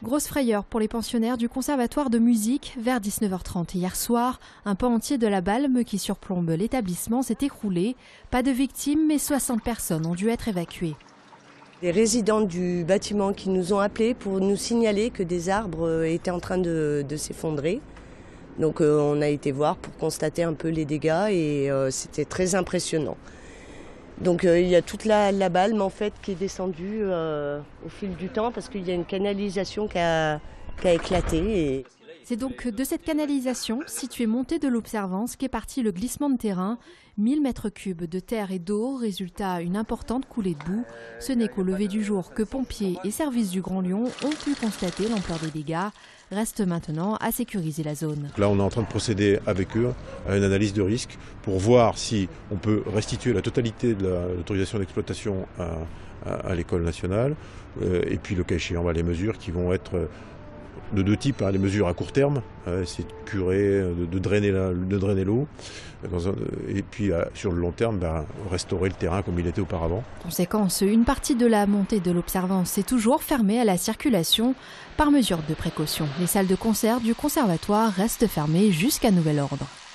Grosse frayeur pour les pensionnaires du conservatoire de musique vers 19h30. Hier soir, un pan entier de la balme qui surplombe l'établissement s'est écroulé. Pas de victimes, mais 60 personnes ont dû être évacuées. Les résidents du bâtiment qui nous ont appelés pour nous signaler que des arbres étaient en train de s'effondrer. Donc on a été voir pour constater un peu les dégâts et c'était très impressionnant. Donc il y a toute la balme en fait qui est descendue au fil du temps parce qu'il y a une canalisation qui a éclaté. C'est donc de cette canalisation située montée de l'Observance qu'est parti le glissement de terrain. 1000 mètres cubes de terre et d'eau, résultat une importante coulée de boue. Ce n'est qu'au lever du jour que pompiers et services du Grand Lyon ont pu constater l'ampleur des dégâts. Reste maintenant à sécuriser la zone. Là, on est en train de procéder avec eux à une analyse de risque pour voir si on peut restituer la totalité de l'autorisation d'exploitation à l'école nationale. Et puis, le cas échéant, les mesures qui vont être de deux types, les mesures à court terme, c'est de curer, de drainer l'eau, et puis sur le long terme, restaurer le terrain comme il était auparavant. Conséquence, une partie de la montée de l'Observance est toujours fermée à la circulation par mesure de précaution. Les salles de concert du conservatoire restent fermées jusqu'à nouvel ordre.